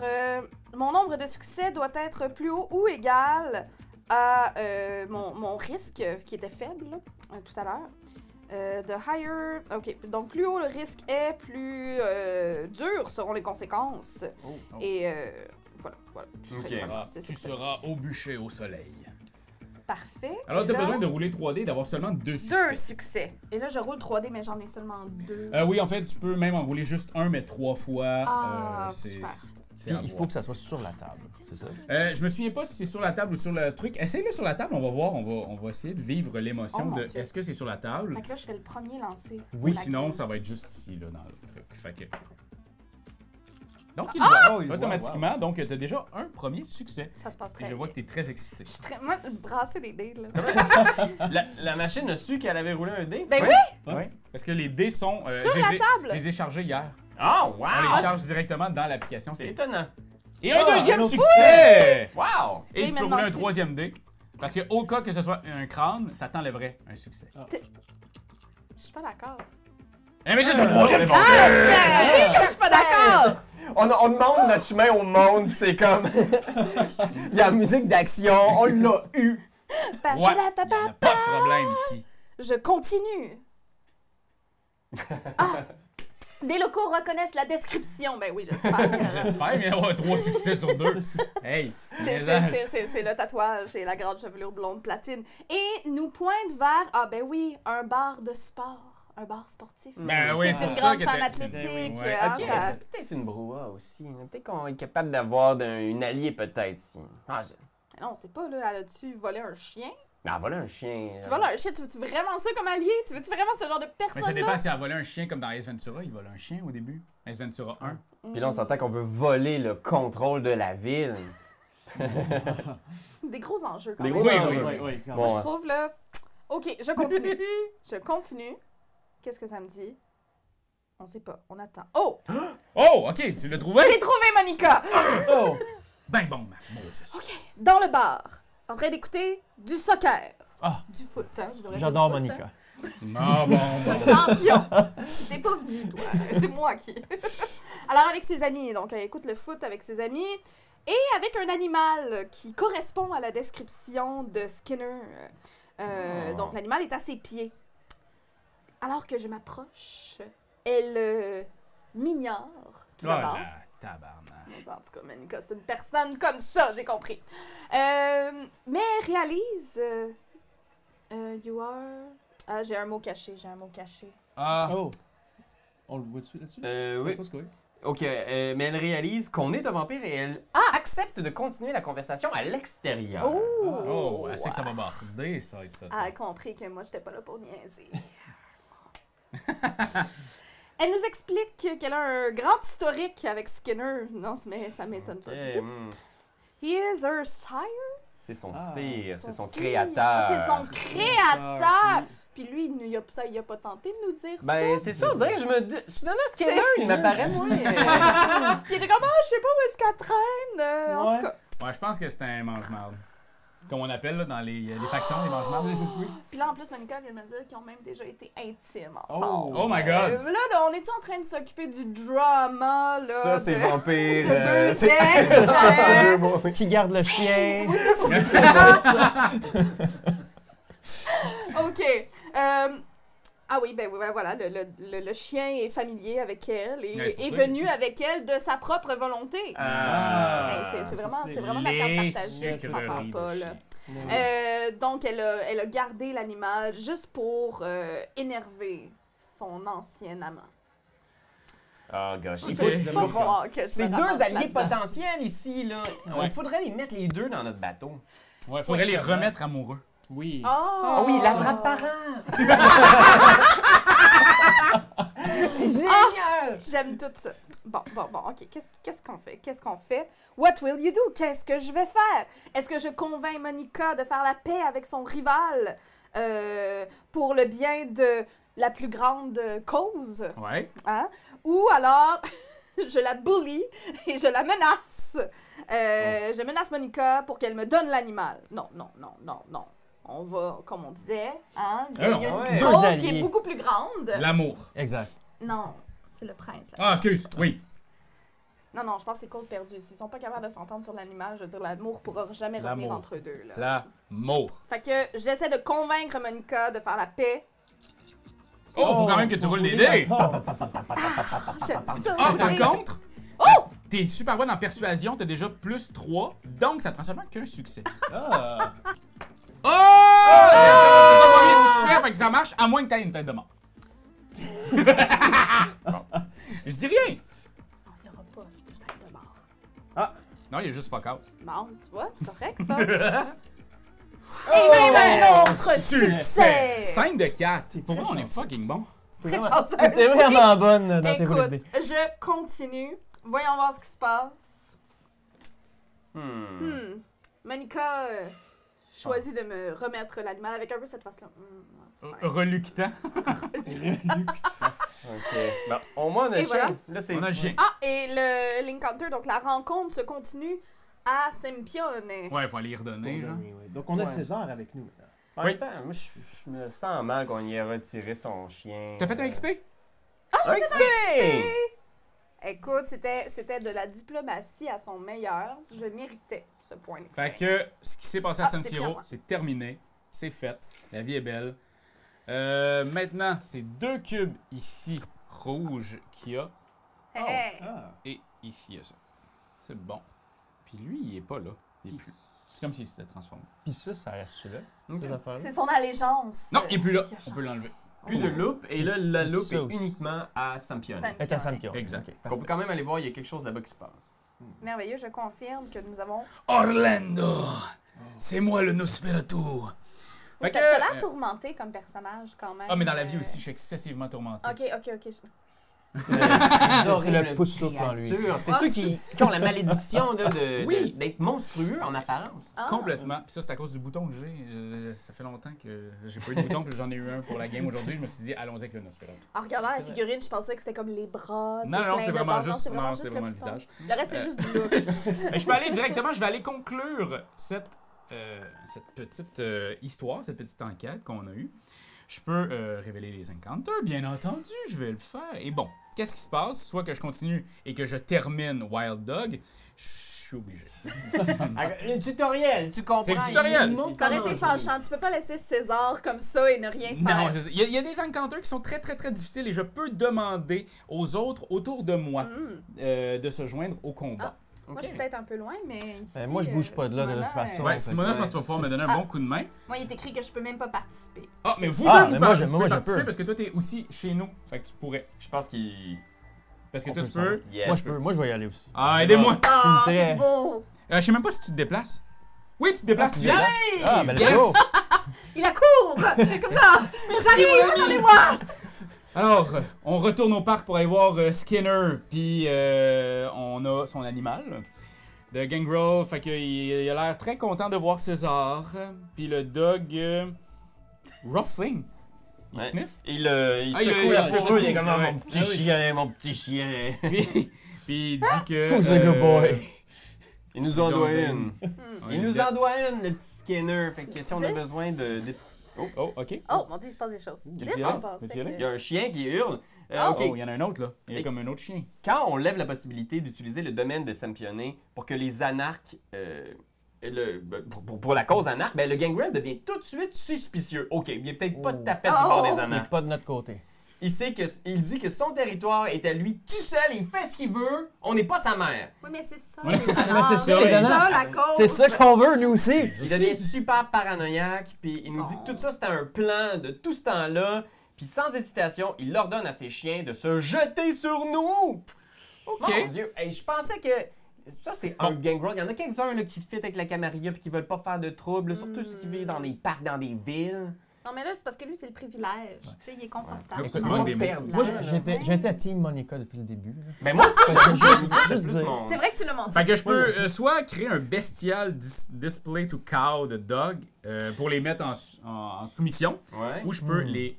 mon nombre de succès doit être plus haut ou égal à mon risque qui était faible là, tout à l'heure. The higher. OK. Donc, plus haut le risque est, plus dur seront les conséquences. Oh. Et voilà. Ok. C'est ça Tu que ça seras au bûcher au soleil. dit. Parfait. Alors, Et t'as là, besoin de rouler 3D et d'avoir seulement 2 succès. 2 succès. Et là, je roule 3D, mais j'en ai seulement 2. Oui, en fait, tu peux même en rouler juste un, mais 3 fois. Ah, c'est super. c'est Puis à il voir. faut que ça soit sur la table, c'est ça? Je me souviens pas si c'est sur la table ou sur le truc. Essaye-le sur la table, on va voir. On va essayer de vivre l'émotion Oh mon de Dieu. est-ce que c'est sur la table? Fait que là, je fais le premier lancer. Oui, La sinon, grille. ça va être juste ici, là, dans le truc. Fait que... Donc, il Ah! va Oh, il le voit, automatiquement. Donc, tu as déjà un premier succès. Ça se passe Et très je bien. vois que tu es très excité. Je suis très... Moi, brasser des dés, là. La machine a su qu'elle avait roulé un dé? Ben Ouais. oui! Oui. Parce que les dés sont. Sur je la les ai- table? Je les ai chargés hier. Oh, On wow! les charge directement dans l'application. C'est c'est- étonnant. Et un Ah, deuxième un autre succès! Wow! Et Et tu il peux me rouler un demande- 3e dé. Parce que au cas que ce soit un crâne, ça t'enlèverait un succès. Je suis pas d'accord. Eh, mais tu as le 3e Je suis pas d'accord! On demande notre chemin au monde, c'est comme. Il y a la musique d'action, on l'a eu. Ouais, il n'y a pas de problème ici. Je continue. Ah! Des locaux reconnaissent la description. Ben oui, j'espère. J'espère qu'il y aura 3 succès sur 2. Hey! C'est le tatouage et la grande chevelure blonde platine. Et nous pointe vers, ah ben oui, un bar de sport. Un bar sportif. Ben oui, C'est une pour ça grande que femme t'es- athlétique. Ouais. hein, Ok, ça- c'est peut-être une brouhaha aussi. Peut-être qu'on est capable d'avoir une alliée, peut-être. Si. Ah, Non, on sait pas, là, elle a-tu volé un chien? ben, voilà un chien. Si tu voles un chien, tu veux-tu vraiment ça comme allié? Tu veux-tu vraiment ce genre de Mais ça personne-là? dépend si elle a volé un chien comme dans Ace Ventura. Il vole un chien au début. Ace Ventura 1. Puis là, on s'entend qu'on veut voler le contrôle de la ville. Des gros enjeux, quand Des même. gros Oui, enjeux. oui, oui. Bon, Je trouve, là... OK, je continue. Je continue. Qu'est-ce que ça me dit? On sait pas. On attend. Oh! Oh, ok, tu l'as trouvé? J'ai trouvé Monica! Oh! Ben bon, ma Moses. Dans le bar, en train d'écouter du soccer. Ah. Du foot, hein? je devrais dire J'adore du foot, Monica. Non, bon. Attention! T'es pas venu, toi. C'est moi qui. Alors, avec ses amis. Donc, elle écoute le foot avec ses amis. Et avec un animal qui correspond à la description de Skinner. Donc, l'animal est à ses pieds. alors que je m'approche, elle m'ignore tout d'abord. Voilà, tabarnache. En tout cas, Manika, c'est une personne comme ça, j'ai compris. Mais réalise... you are... Ah, j'ai un mot caché, Ah, Oh! On le voit dessus là-dessus? Oui. Je pense que oui. Ok, mais elle réalise qu'on est un vampire et elle accepte de continuer la conversation à l'extérieur. oh, elle sait que ça va barder, ça. Elle a compris que moi, j'étais pas là pour niaiser. Elle nous explique qu'elle a un grand historique avec Skinner. Non, mais ça m'étonne pas du tout. He is her sire? C'est son Ah. sire, c'est son sire. créateur. Ah, c'est son créateur! Puis lui, il a pas tenté de nous dire Ben, ça. c'est sûr, dire, je me dis, soudainement, Skinner, il m'apparaît moins. Puis il était comme, je sais pas où est-ce qu'elle traîne. En Ouais. tout cas. Ouais, je pense que c'était un mange-marde. Comme on appelle là, dans les factions, les mange-mardes. Puis là, en plus, Monica vient de me dire qu'ils ont même déjà été intimes ensemble. Oh my God! Là, on est en train de s'occuper du drama, là. Ça, c'est de- vampire. de deux c'est sexes, c'est deux mots. Qui garde le chien? Oui, c'est ça. OK. Ah oui, ben voilà, le chien est familier avec elle et Ouais, c'est est pour ça venu avec elle de sa propre volonté. Ah. Hey, c'est vraiment, c'est c'est vraiment la carte les partagée qui s'en sucreries parle de pas, là. chien. Donc, elle a gardé l'animal juste pour énerver son ancien amant. Oh gosh. Je Il peux faut- pas croire que je C'est me deux ramasse alliés là-dedans. potentiels ici, là. Ouais. Il faudrait les mettre les deux dans notre bateau. Ouais, faudrait les remettre amoureux. Oui. Oh! Ah oui, l'attrape-parent! Génial! J'aime tout ça. Bon, OK. Qu'est-ce qu'on fait? What will you do? Qu'est-ce que je vais faire? Est-ce que je convainc Monica de faire la paix avec son rival pour le bien de la plus grande cause? Ouais. Hein? Ou alors, je la bully et je la menace. Je menace Monica pour qu'elle me donne l'animal. Non. On va, comme on disait, hein? Il y a Ah, une ouais. Deux cause qui alliés. est beaucoup plus grande. L'amour. Exact. Non, c'est le prince. Là. Ah, excuse. Oui. Non, je pense que c'est cause perdue. S'ils sont pas capables de s'entendre sur l'animal, je veux dire, l'amour pourra jamais revenir L'amour. entre eux deux. Là. L'amour. Fait que j'essaie de convaincre Monica de faire la paix. Oh, faut quand même que tu roules des dés. J'aime ça. Ah, par oui. contre, Oh! t'es super bonne en persuasion, t'as déjà plus 3, donc ça te prend seulement qu'un succès. Ah! Oh! T'as pas succès, fait que ça marche, à moins que t'aies une tête de mort. Je dis rien. Il n'y aura pas cette tête de mort. Non, il y a juste fuck out. Bon, tu vois, c'est correct, ça. Et même un autre succès! 5 de 4. Pour moi, on est chanceux. fucking bon. Très Vraiment- chanceuse. T'es vraiment bonne dans tes Écoute, dés. je continue. Voyons voir ce qui se passe. Hmm. Monica choisit de me remettre l'animal avec un peu cette face-là. Reluctant. Ok. Bon, au moins, on a Et le voilà. chien. Là, c'est... On a le chien. Ah, et l'encounter, donc la rencontre se continue à Sempione. Ouais, faut aller y redonner, genre. Donc on a Ouais. César avec nous maintenant. En même temps, moi, je me sens mal qu'on y ait retiré son chien. T'as fait un XP? Un XP! Écoute, c'était de la diplomatie à son meilleur. Je méritais ce point Fait d'expérience. que ce qui s'est passé à San c'est Siro, bien, moi. c'est terminé. C'est fait. La vie est belle. Maintenant, c'est 2 cubes ici, rouges, qu'il y a. Hey. Ah! Et ici, il y a ça. C'est bon. Puis lui, il est pas là. Il est plus. C'est comme s'il s'était transformé. Puis ça reste là. Ok. Cette affaire-là. C'est son allégeance. Non, il est plus là. qui a On peut l'enlever. Plus de loupe, et là, Puis- la puis loupe ça est aussi. uniquement à Sampione. Sampione. Elle est à Sampion. Exact. Ok, On parfait. peut quand même aller voir, il y a quelque chose là-bas qui se passe. Merveilleux, je confirme que nous avons... Orlando! C'est moi le Nosferatu! Fait que, T'as l'air tourmenté comme personnage quand même. Ah, mais dans la vie aussi, je suis excessivement tourmenté. Ok. C'est le pouce souffle en lui. C'est Ah, ceux qui ont la malédiction là, Oui. d'être monstrueux en apparence. Ah. Complètement. Puis ça, c'est à cause du bouton que j'ai. Ça fait longtemps que j'ai pas eu de bouton, puis j'en ai eu un pour la game aujourd'hui. Je me suis dit, allons avec le Nosferatu. En regardant la figurine, je pensais que c'était comme les bras. Non, plein c'est de vraiment barres. juste, Non, c'est vraiment le bouton. visage. Le reste, c'est juste du look. Mais je peux aller directement, je vais aller conclure cette petite histoire, cette petite enquête qu'on a eue. Je peux révéler les encounters, bien entendu, je vais le faire. Et bon, qu'est-ce qui se passe? Soit que je continue et que je termine Wild Dog, je suis suis obligé. Le tutoriel, tu comprends. C'est le tutoriel. Il montre Ça aurait comment été jouer. fâchant. Tu peux pas laisser César comme ça et ne rien faire. Non, il y a des encounters qui sont très, très, très difficiles et je peux demander aux autres autour de moi de se joindre au combat. Moi, je suis peut-être un peu loin, mais ici, Moi, je bouge pas de là de toute façon. Ouais, Simona, je pense que tu vas pouvoir me donner un bon coup de main. Moi, il est écrit que je peux même pas participer. Ah, mais vous Ah, deux, mais vous moi, je pouvez participer peux. parce que toi, t'es aussi chez nous. Fait que tu pourrais. Je pense qu'il. Parce que On toi, peut tu peux. Yes. Moi, je vais y aller aussi. Ah, aidez-moi! Ah, très- c'est beau! Je sais même pas si tu te déplaces. Oui, tu te déplaces. tu tu déplaces. viens. Ah, ben let's Yes! go! Il a court! Comme ça! J'arrive! Attendez-moi! Alors, on retourne au parc pour aller voir Skinner, puis on a son animal de Gangrel. Fait qu'il a l'air très content de voir César. Puis le dog Ruffling, il Ouais. sniff. Il Ah, secoue la il fourrure, il est comme ouais. mon petit Ah oui. chien, mon petit chien. Puis il dit que. Who's a good boy? Il nous en doit une. Ouais, Il nous en doit une, le petit Skinner. Fait que si on a Dis? besoin de. Oh, ok. Oh, mon Dieu, il se passe des choses. Qu'est-ce Dites qu'il y a? qu'on pensait Qu'est-ce qu'il y a? Il y a un chien qui hurle. Oh. Ok. Oh, il y en a un autre là. Il y a Et- comme un autre chien. Quand on lève la possibilité d'utiliser le domaine de Sampionné pour que les anarques. Pour la cause anarque, ben le Gangrel devient tout de suite suspicieux. Ok, il est peut-être pas tout à fait du bord des Il est anarques. pas de notre côté. Il dit que son territoire est à lui tout seul, il fait ce qu'il veut, on n'est pas sa mère. Oui, mais c'est ça. Ouais, c'est ça, Ah, c'est ça, les c'est anarches. ça, la cause. C'est ça qu'on veut, nous aussi! Il devient super paranoïaque, puis il nous dit que tout ça c'était un plan de tout ce temps-là, puis sans hésitation, il ordonne à ses chiens de se jeter sur nous. Ok. Mon Dieu, hey, je pensais que ça c'est un gangrel. Il y en a quelques-uns là, qui fit avec la Camarilla puis qui veulent pas faire de trouble, surtout ceux qui vivent dans des parcs, dans des villes. Non, mais là, c'est parce que lui, c'est le privilège. Tu sais, il est confortable. Ouais. C'est Écoute, moi, pas des mots. perdre Moi, ça, là. j'étais à Team Monica depuis le début. là. Mais moi aussi, juste dire. C'est vrai que tu l'as mentionné. Fait que je peux soit créer un bestial display to cow de dog pour les mettre en soumission, Ouais. ou je peux les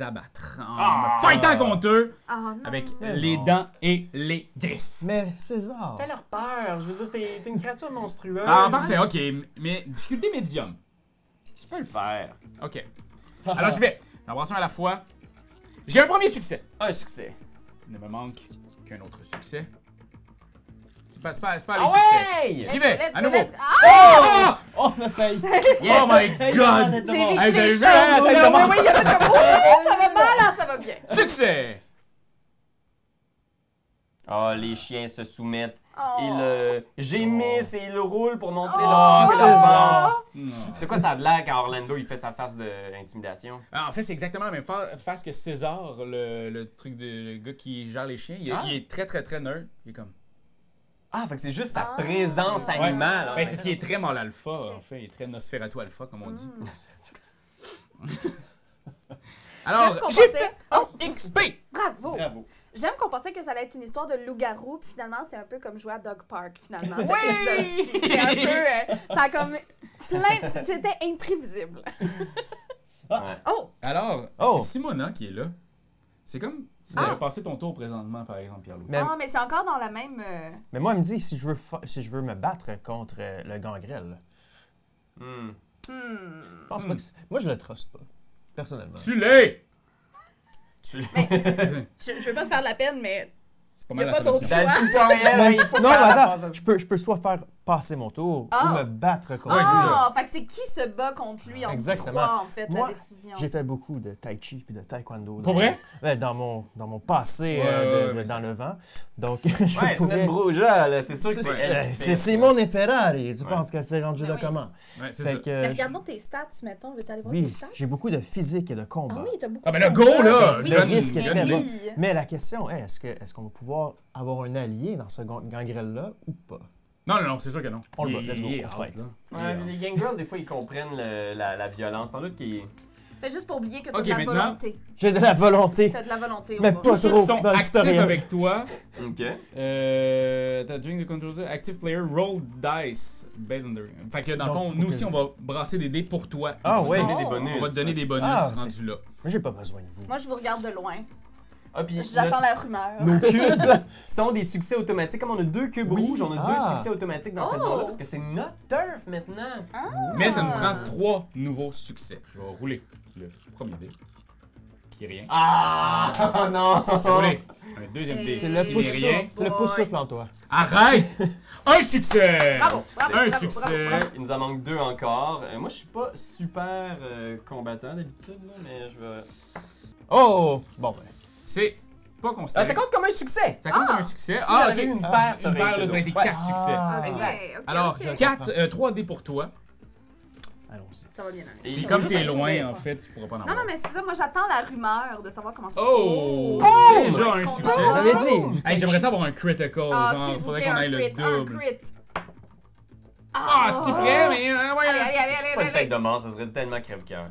abattre en Ah! me fightant contre eux Ah non. avec Mais les non. dents et les griffes. Mais César! Fais leur peur. Je veux dire, t'es une créature monstrueuse. Ah, parfait, ok. Mais difficulté médium. Tu peux le faire. Ok. Alors, je vais. Embrassons à la fois. J'ai un premier succès. Un succès. Il ne me manque qu'un autre succès. C'est pas les Ah succès. ouais! J'y vais, Let's à go, nouveau. let's go. Ah! Oh! On a failli! Oh my god! J'ai vécu Hey, des j'ai choses. vu la tête de Oui, mort. oui, il y a comme oh, ça va mal, hein, ça va bien. Succès! Ah, les chiens se soumettent. Oh. Ils gémissent et ils roulent pour montrer Oh, leur César. Non. C'est quoi ça a de l'air quand Orlando il fait sa face d'intimidation? Ah, en fait, c'est exactement la même face que César, le truc de le gars qui gère les chiens. Il est très, très, très nerd. Il est comme. Ah, fait que c'est juste sa Ah. présence animale. hein. Ben, parce qu'il est très mal alpha, en fait. Il est très Nosferatu alpha, comme on dit. Alors, J'aime qu'on j'ai pensait- fait un XP! Bravo. Bravo. J'aime qu'on pensait que ça allait être une histoire de loup-garou, puis finalement, c'est un peu comme jouer à Dog Park, finalement. cet Oui! épisode-ci. C'est un peu... ça a comme plein... C'était imprévisible. Ouais. Oh! Alors, Oh. c'est Simona qui est là. C'est comme si tu avais passé ton tour présentement, par exemple, Pierre-Loup. Mais, Ah, mais c'est encore dans la même... mais moi, elle me dit si je veux me battre contre le gangrel. Hmm. Je pense pas que moi, je le truste pas, personnellement. Tu l'es! Mais C'est je veux pas te faire de la peine, mais pas Y mal a la pas d'autre solution. choix. Dans le tutoriel, il faut Non, mais faire la attends, passe. je peux soit faire passer mon tour Ah. ou me battre contre Ouais, c'est ça. Ah! Fait que c'est qui se bat contre lui en Exactement. trois, en fait, Moi, la décision. J'ai fait beaucoup de tai chi puis de taekwondo. Pour vrai? Ouais, dans mon passé Ouais, mais dans le vent. Donc, Ouais, c'est pourrais- notre Brouja, là. C'est sûr que c'est elle. C'est Simone et Ferrari. Tu Ouais. penses qu'elle s'est rendue Ben là oui. comment? Ouais, c'est Fait ça. que, Mais regardons tes stats, mettons. Veux-tu aller voir tes oui, stats? j'ai beaucoup de physique et de combat. Ah oui, t'as beaucoup Ah, ben de là, go, combats. là! Oui, Le risque est mais très bas. oui. Mais la question est, est-ce qu'on va pouvoir avoir un allié dans ce gangrel-là ou pas? Non, non, c'est sûr que non. On le bat, Il- let's go, il est on out, fight. là. Ouais, les gangrels, des fois, ils comprennent la violence. Sans doute qu'ils. Fais juste pour oublier que t'as Ok, de la maintenant- volonté. J'ai de la volonté. T'as de la volonté. Mais on va pas Tous voir. ceux trop qui sont dans le actifs tutoriel. avec toi, Ok. t'as drink the controller, active player, roll dice based on the... Fait que dans le Donc, fond, faut nous que aussi, je- on va brasser des dés pour toi. Ah ici. ouais. Donner des Oh. bonus. On va te donner des bonus Ah, rendus là. Moi, j'ai pas besoin de vous. Moi, je vous regarde de loin. Ah, puis J'attends la rumeur. nos C'est cubes ça. sont des succès automatiques. Comme on a 2 cubes Oui. rouges, on a Ah. 2 succès automatiques dans cette Oh. zone-là parce que c'est notre turf maintenant. Mais ça nous prend 3 nouveaux succès. Je vais rouler le premier dé. Qui est rien. Ah non! Rouler un deuxième dé. C'est le qui pouce n'est rien. souffle. C'est le pouce souffle en toi. Arrête! Un succès! Bravo, bravo, Un bravo, succès. bravo, bravo. Il nous en manque 2 encore. Moi, je suis pas super combattant d'habitude, là, mais je vais... Oh! Bon, ben. C'est pas considéré. ça compte comme un succès! Ça compte Ah! comme un succès. Si Ah, j'avais ok. eu une paire, ça Une aurait paire, été là, ça aurait été drôle. 4 succès. Ah, Ok, ok, Alors, ok. 3 dés pour toi. Allons-y. Ça va bien aller. Et Puis comme juste t'es un loin, succès. en fait, tu pourras pas en Non, avoir. non, mais c'est ça, moi j'attends la rumeur de savoir comment ça se Oh! passe. Déjà Est-ce un qu'on succès. a- J'avais dit. Hey, j'aimerais ça avoir un critical. Ah, Genre, s'il vous faudrait plaît, qu'on un aille le crit, un double. crit. Ah, c'est prêt, mais. Ouais. Allez, allez, allez, C'est pas une allez, tête allez. de mort, ça serait tellement crève-cœur.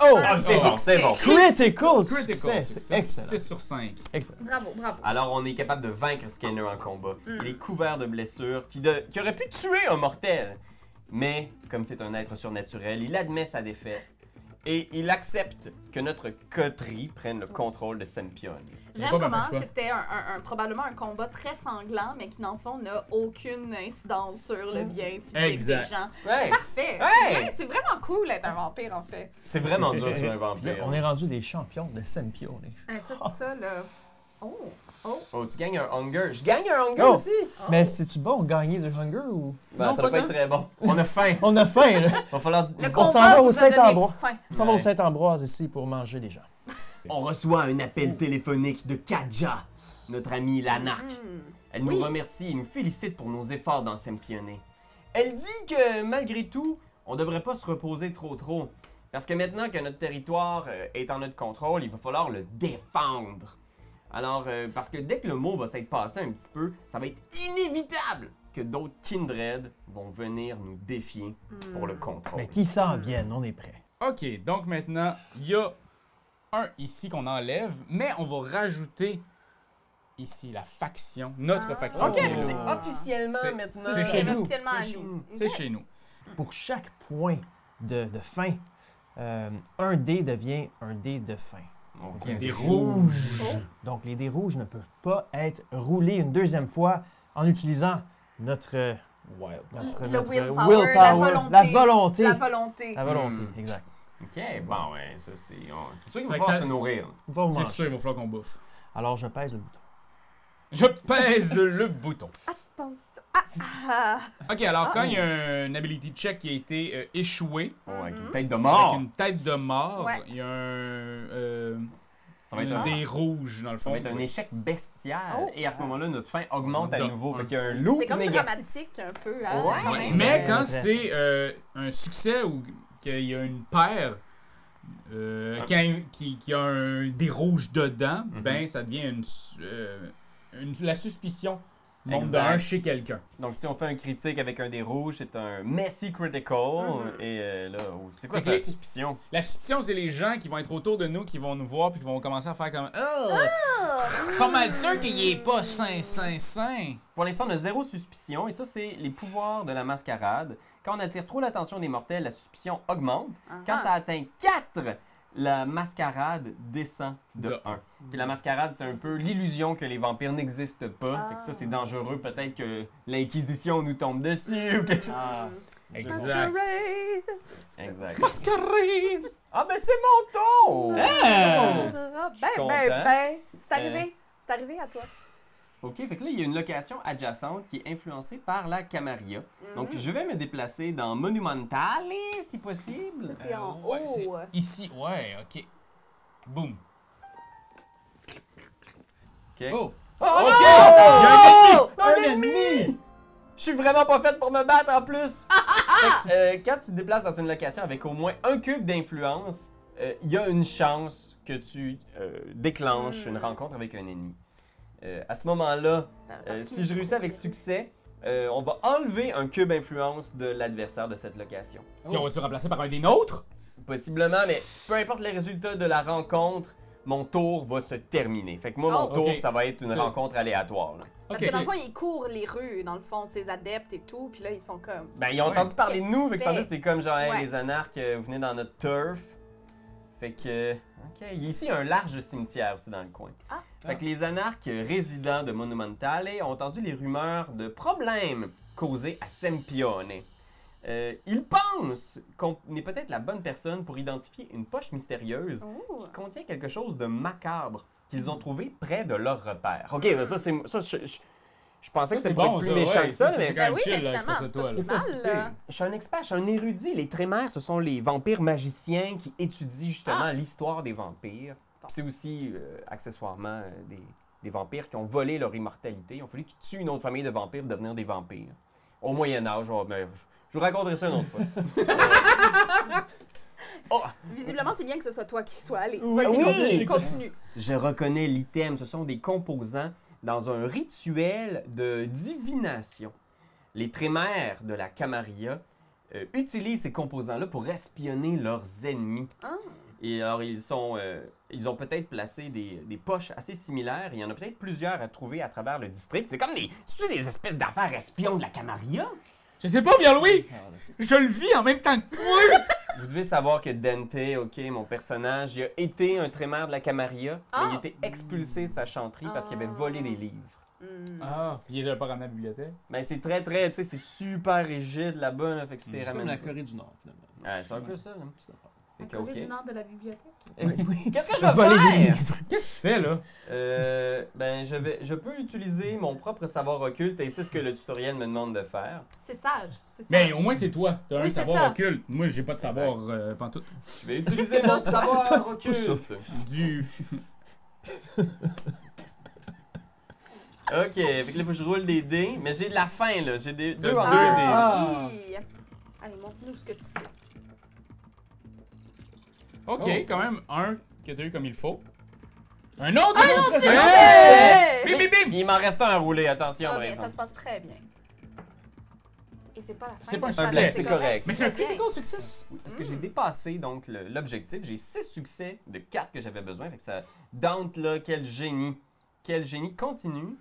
Oh! Ah, c'est bon, c'est bon. Critical! Critical. C'est excellent. 6 sur 5. Excellent. Bravo, bravo. Alors, on est capable de vaincre Scanner en combat. Mm. Il est couvert de blessures qui aurait pu tuer un mortel. Mais, comme c'est un être surnaturel, il admet sa défaite. Et il accepte que notre coterie prenne le contrôle de Sempion. J'aime pas mal comment le choix. c'était probablement un combat très sanglant, mais qui, dans le fond, n'a aucune incidence sur le bien physique Exact. des gens. Ouais, Parfait. Ouais. C'est vraiment cool d'être un vampire, en fait. c'est vraiment dur de tuer un Là, vampire. on est rendu des champions de Sempio. Ça, c'est ça, là. Oh, oh. Oh, tu gagnes un hunger. Je gagne un hunger Oh. aussi. Mais c'est-tu bon gagner de hunger ou. Ben, Non, ça va pas pas être très bon. On a faim. On a faim, là! Va falloir... Le On combat s'en va au vous a donné Saint-Ambroise. faim. On s'en va Ouais. au Saint-Ambroise ici pour manger des gens. On reçoit un appel téléphonique de Kadja, notre amie l'anarque. Hmm. Elle nous Oui. remercie et nous félicite pour nos efforts dans Sempionné. Elle dit que malgré tout, on devrait pas se reposer trop. Parce que maintenant que notre territoire est en notre contrôle, il va falloir le défendre. Alors, parce que dès que le mot va s'être passé un petit peu, ça va être inévitable que d'autres Kindred vont venir nous défier pour le contrôle. Mais qui s'en viennent? On est prêts. Ok, donc maintenant, il y a un ici qu'on enlève, mais on va rajouter ici la faction, notre Ah. faction. Ok, qui est mais là. c'est officiellement C'est- maintenant. c'est chez nous. Officiellement à C'est chez nous. C'est chez nous. Pour chaque point de fin, un dé devient un dé de fin. Ok. Des rouges. Oh. Donc, les dés rouges ne peuvent pas être roulés une deuxième fois en utilisant notre, Wild. notre, Le notre willpower, la volonté. La volonté. La volonté. La volonté, Hmm. exact. Ok, bon, ouais, ça c'est. C'est sûr qu'il C'est va vrai que falloir ça- se nourrir. Va C'est manger. sûr, il va falloir qu'on bouffe. Alors, je pèse le bouton. Je pèse le bouton. Attention. Ah. Ok, alors quand il y a un ability check qui a été échoué, Oh, avec une Mhm. tête de avec mort. une tête de mort, Ouais. il y a Ça va être un des rouges dans le Ça fond. va être un échec bestial. Oh. Et à ce moment-là, notre fin augmente à Donc, nouveau. un- Fait qu'il y a un loop C'est comme négatif. dramatique un peu. Hein, Ouais. quand Ouais, même. mais quand très c'est un succès ou qu'il y a une paire qui a des rouges dedans, Mhm. ben ça devient la suspicion monte Exact. d'un chez quelqu'un. Donc, si on fait un critique avec un des rouges, c'est un messy critical. Mhm. Et là, c'est quoi C'est ça, que la les- suspicion? La suspicion, c'est les gens qui vont être autour de nous, qui vont nous voir, puis qui vont commencer à faire comme Oh! Pas mal sûr qu'il est pas sain. Pour l'instant, on a 0 suspicion. Et ça, c'est les pouvoirs de la mascarade. Quand on attire trop l'attention des mortels, la suspicion augmente. Quand ça atteint 4, la mascarade descend de De 1. Puis la mascarade, c'est un peu l'illusion que les vampires n'existent pas. Ah. Fait que ça, c'est dangereux. Peut-être que l'Inquisition nous tombe dessus ou quelque chose. Ah. Exact. Masquerade. Exact. Masquerade! Ah, ben c'est mon tour! Ah, suis ben, content. ben. C'est arrivé. C'est arrivé à toi. OK, fait que là, il y a une location adjacente qui est influencée par la Camarilla. Donc, je vais me déplacer dans Monumentale, si possible. C'est en ouais, c'est haut. ici, ouais, ok. Boum. OK. Oh! Oh, OK! non! Il y a un ennemi! Un ennemi! Je suis vraiment pas faite pour me battre en plus! Fait que, quand tu te déplaces dans une location avec au moins un cube d'influence, il y a une chance que tu déclenches une rencontre avec un ennemi. À ce moment-là, Parce qu'il si je est réussis avec succès, on va enlever un cube influence de l'adversaire de cette location. Puis on va-tu remplacer par un des nôtres? Possiblement, mais peu importe les résultats de la rencontre, mon tour va se terminer. Fait que moi, mon Oh. tour, Ok. ça va être une Ok. rencontre aléatoire. là. Parce Ok. que dans le fond, ils courent les rues, dans le fond, ces adeptes et tout, puis là, ils sont comme... Ben, ils ont Ouais. entendu parler de Qu'est-ce nous, que fait que tu ça, là, fais? c'est comme genre, hey, Ouais. les anarches, vous venez dans notre turf. Fait que, ok, il y a ici un large cimetière aussi dans le coin. Ah. Fait que les anarches résidents de Monumentale ont entendu les rumeurs de problèmes causés à Sempione. Ils pensent qu'on est peut-être la bonne personne pour identifier une poche mystérieuse Oh. qui contient quelque chose de macabre qu'ils ont trouvé près de leur repère. OK, ben ça, je pensais que Ça, c'était c'est pour bon, être plus ça, méchant ouais, que ça, ça, mais c'est quand Ben même oui, chill, mais là, que ça finalement, soit c'est toi, pas là. si mal, là. je suis un expert, je suis un érudit. Les Trémères, ce sont les vampires magiciens qui étudient justement l'histoire des vampires. Bon. C'est aussi, accessoirement, des vampires qui ont volé leur immortalité. Il a fallu qu'ils tuent une autre famille de vampires pour devenir des vampires. Au Moyen-Âge, je vous raconterai ça une autre fois. Visiblement, c'est bien que ce soit toi qui sois allé. Oui, Vas-y, continue. Je reconnais l'item. Ce sont des composants dans un rituel de divination. Les Trémères de la Camarilla utilisent ces composants-là pour espionner leurs ennemis. Ah. Et alors, ils ont peut-être placé des poches assez similaires. Il y en a peut-être plusieurs à trouver à travers le district. C'est comme des espèces d'affaires espions de la Camarilla. Je sais pas, Pierre-Louis! Je le vis en même temps que toi! Vous devez savoir que Dante, OK, mon personnage, il a été un Trémère de la Camarilla, mais il a été expulsé de sa chanterie parce qu'il avait volé des livres. Ah, puis il est pas ramené à la bibliothèque. Ben, c'est très, tu sais, c'est super rigide là-bas, là, fait que c'était C'est comme ramené. la Corée du Nord, finalement. Ouais, c'est un peu ça, là. Fait En que, Corée OK. du Nord de la bibliothèque. Qu'est-ce que je Voler des vais faire? livres. Qu'est-ce que tu fais, là? Ben, je peux utiliser mon propre savoir occulte et c'est ce que le tutoriel me demande de faire. C'est sage. C'est sage. Mais au moins, c'est toi. T'as un Oui, c'est savoir ça. occulte. Moi, j'ai pas de savoir pantoute. Je vais utiliser mon savoir occulte. souffle. Du. OK, fait que là, faut que je roule des dés, mais j'ai de la faim, là. J'ai deux Deux en dés. Ah. Oui. Allez, montre-nous ce que tu sais. Ok, Oh. quand même, un que t'as eu comme il faut. Un autre Ah non, succès! c'est vrai! Bim, bim, bim! Il m'en reste un à rouler, attention, Ah, par bien, exemple. ça se passe très bien. Et c'est pas la fin. C'est pas un de succès, ça, c'est correct. Mais c'est un Très bien. critical success! Oui, parce que j'ai dépassé donc l'objectif. J'ai 6 succès de 4 que j'avais besoin. Fait que ça. Dante, là, quel génie. Quel génie. Continue.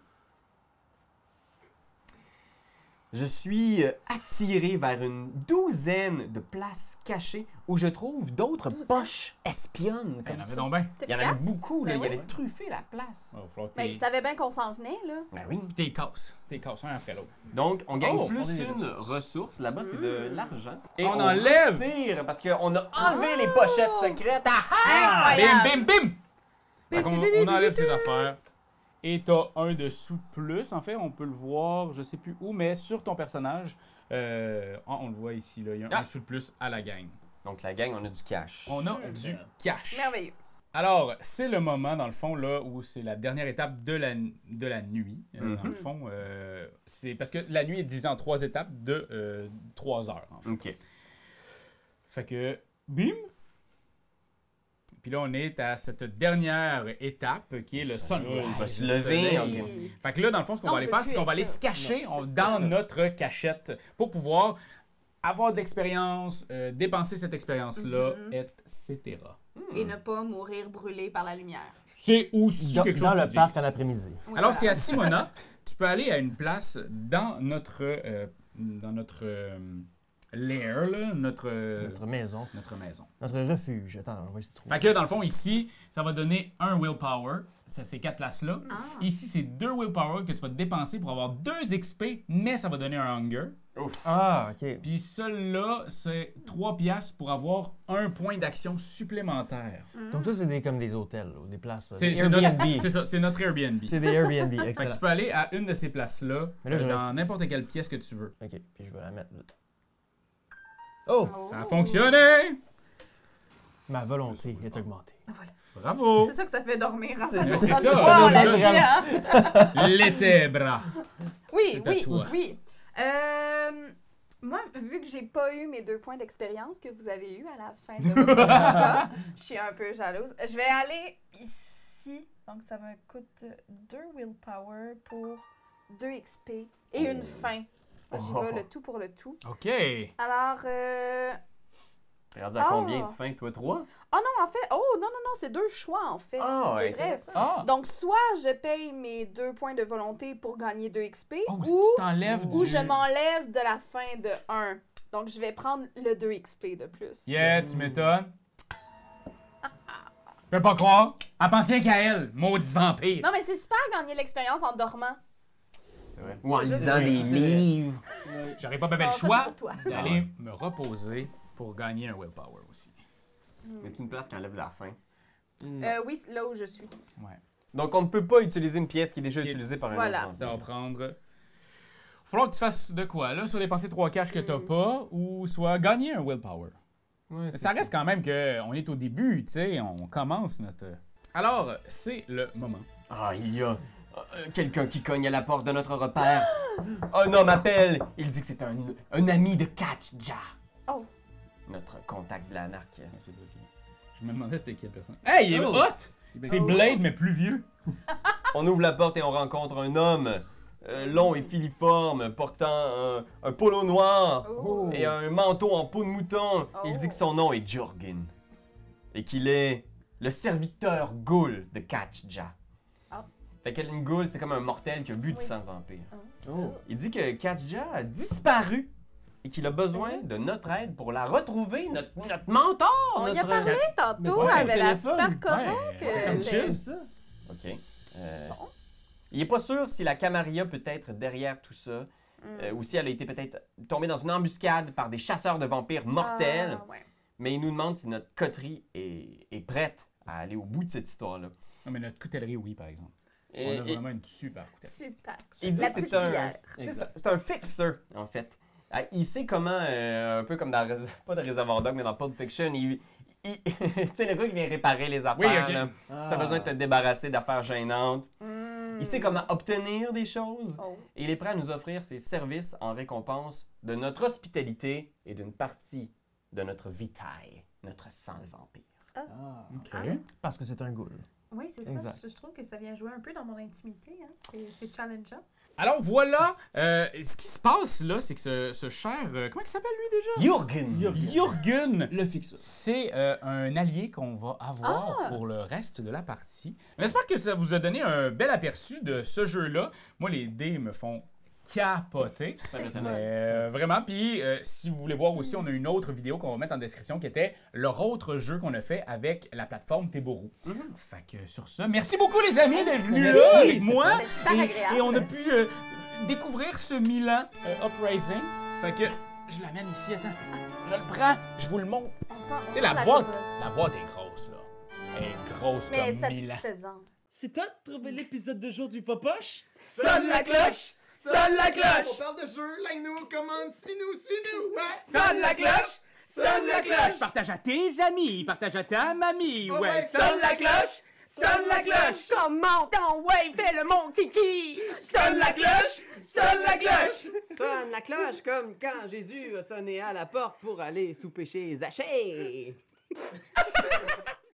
Je suis attiré vers une douzaine de places cachées où je trouve d'autres Douzaine? poches espionnes. Il y Comme en avait ça. donc bien. T'es Il y en avait efficace? beaucoup, là. Ben Il y oui. avait truffé la place. Il va falloir que Ben, il savait bien qu'on s'en venait, là. Ben oui. t'es casses. T'es casses un après l'autre. Donc, on gagne Oh, plus on a des une ressource. Là-bas, c'est de l'argent. Et On enlève! retire, parce qu'on a enlevé les pochettes secrètes. Ah, ah! Incroyable! Bim, bim, bim! Fait qu'on Bim, bim, on bim, enlève bim, ses affaires. Et t'as un dessous de plus. En fait, on peut le voir, je sais plus où, mais sur ton personnage. On le voit ici, là. Il y a un sous de plus à la gang. Donc, la gang, on a du cash. On a du cash. Merveilleux. Alors, c'est le moment, dans le fond, là, où c'est la dernière étape de la nuit. Dans le fond, c'est parce que la nuit est divisée en 3 étapes de 3 heures, en fait. OK. Fait que, bim! Puis là, on est à cette dernière étape qui est le sunrise. Il va se le lever, soleil. ok. Fait que là, dans le fond, ce qu'on Non, va on aller peut faire, plus c'est qu'on va être aller là. se cacher Non, c'est dans ça. notre cachette pour pouvoir avoir de l'expérience, dépenser cette expérience-là, etc. Et ne pas mourir brûlé par la lumière. C'est aussi Dans, quelque chose dans qu'ils le parc disent. en après-midi. Oui, Alors, voilà. c'est à Simona. Tu peux aller à une place dans notre lair, là, notre Notre maison, maison. notre refuge. Attends, on va essayer de trouver. Fait que dans le fond, ici, ça va donner un willpower. Ça, ces 4 places-là. Ah. Ici, c'est 2 willpower que tu vas dépenser pour avoir 2 XP, mais ça va donner un hunger. Ah, ok. Puis celui-là, c'est 3 piastres pour avoir un point d'action supplémentaire. Donc, ça, c'est comme des hôtels, ou des places. C'est Des c'est notre, Airbnb. c'est ça, c'est notre Airbnb. C'est des Airbnb, Fait que excellent. tu peux aller à une de ces places-là, Mais là, j'aurais- dans n'importe quelle pièce que tu veux. Ok, puis je vais la mettre là. Oh! Ça a fonctionné! Ma volonté est augmentée. Bravo! C'est ça que ça fait dormir. Hein? C'est Ça, ça. nous C'est donne ça. fort, la Ça nous vie, donne hein? L'été, bras! Oui, C'est à oui, toi. oui. Moi, vu que j'ai pas eu mes 2 points d'expérience que vous avez eu à la fin de votre combat, je suis un peu jalouse. Je vais aller ici. Donc, ça me coûte 2 willpower pour 2 XP et une fin. J'y vais le tout pour le tout. OK! Alors, T'es rendu à combien de fins, toi? 3? oh non, en fait, non, c'est 2 choix, en fait. Ah, c'est vrai, intéressant. ça. Ah! Donc, soit je paye mes 2 points de volonté pour gagner 2 XP, Oh, si ou, tu t'enlèves ou du... je m'enlève de la fin de 1. Donc, je vais prendre le 2 XP de plus. Yeah, tu m'étonnes. Je peux pas croire. Elle pensait qu'à elle, maudit vampire. Non, mais c'est super gagner l'expérience en dormant. C'est vrai. Ou en Juste lisant des dire. livres. J'aurais pas bien Non, le ça, c'est choix pour toi. d'aller me reposer pour gagner un willpower aussi. Mais une place qui enlève la faim. Oui, là où je suis. Ouais. Donc, on ne peut pas utiliser une pièce qui est déjà Ok. utilisée par un Voilà. autre Ça va vampire. prendre. Il falloir que tu fasses de quoi, là? Soit dépenser 3 cash que t'as Mm. pas, ou soit gagner un willpower. Ouais, c'est Ça reste quand même qu'on est au début, tu sais, on commence notre... Alors, c'est le moment. Ah, il y a quelqu'un qui cogne à la porte de notre repère. Un homme appelle. Il dit que c'est un ami de Katja. Oh. Notre contact de l'anarque. C'est vrai que- Je me demandais c'était quelle personne. Hey, il est Oh! hot! C'est Blade, mais plus vieux. On ouvre la porte et on rencontre un homme long et filiforme, portant un polo noir Oh. et un manteau en peau de mouton. Oh. Il dit que son nom est Jorgen et qu'il est le serviteur ghoul de Katja. Ah. Fait qu'une ghoul, c'est comme un mortel qui a bu du Oui. sang de vampire. Oh. Il dit que Katja a disparu et qu'il a besoin de notre aide pour la retrouver, notre mentor. On y a notre- parlé tantôt, Mais elle c'est avait le l'air téléphone. super correcte. Ouais, comme mais- chill. ça. OK. Il n'est pas sûr si la Camarilla peut être derrière tout ça, ou si elle a été peut-être tombée dans une embuscade par des chasseurs de vampires mortels. Ah, ouais. Mais il nous demande si notre coterie est prête à aller au bout de cette histoire-là. Non, mais notre coutellerie, oui, par exemple. Et- On a et- vraiment une super coutellerie. Super. il dit La que c'est petite un, cuillère. tu sais, c'est un fixer, en fait. Il sait comment, un peu comme dans, pas de Reservoir Dog, mais dans Pulp Fiction, tu sais, le gars qui vient réparer les affaires, Oui, ok. là. Si t'as besoin de te débarrasser d'affaires gênantes. Mm. Il sait comment obtenir des choses. Oh. Et il est prêt à nous offrir ses services en récompense de notre hospitalité et d'une partie de notre vitaille, notre sang de vampire. Ah. OK. Parce que c'est un ghoul. Oui, c'est ça. Exact. Je trouve que ça vient jouer un peu dans mon intimité. Hein. C'est challengeant. Alors voilà, ce qui se passe là, c'est que ce cher... comment il s'appelle lui déjà? Jürgen! Jürgen! Le fixe. C'est un allié qu'on va avoir pour le reste de la partie. J'espère que ça vous a donné un bel aperçu de ce jeu-là. Moi, les dés me font capoter. Mais, vraiment. Puis, si vous voulez voir aussi, on a une autre vidéo qu'on va mettre en description qui était leur autre jeu qu'on a fait avec la plateforme Teboru. Fait que sur ça, merci beaucoup les amis d'être venus là avec moi. C'était super agréable. Et on a pu découvrir ce Milan Uprising. Fait que je l'amène ici, attends. Je le prends, je vous le montre. On sent- on Tu sais, sent la boîte révolte. est grosse, là. Elle est grosse Mais comme Milan. satisfaisant. C'est toi de trouver l'épisode de jour du Popoche? Sonne la cloche! Sonne la cloche! parle de jeu, like-nous, commande, suis-nous, ouais! Sonne la cloche! Sonne la cloche! Partage à tes amis, partage à ta mamie, ouais! Sonne la cloche! Sonne la cloche! Comment ton ouais, fais le mon titi! Sonne la cloche! Sonne la cloche! Sonne la cloche comme quand Jésus a sonné à la porte pour aller souper chez Zachée.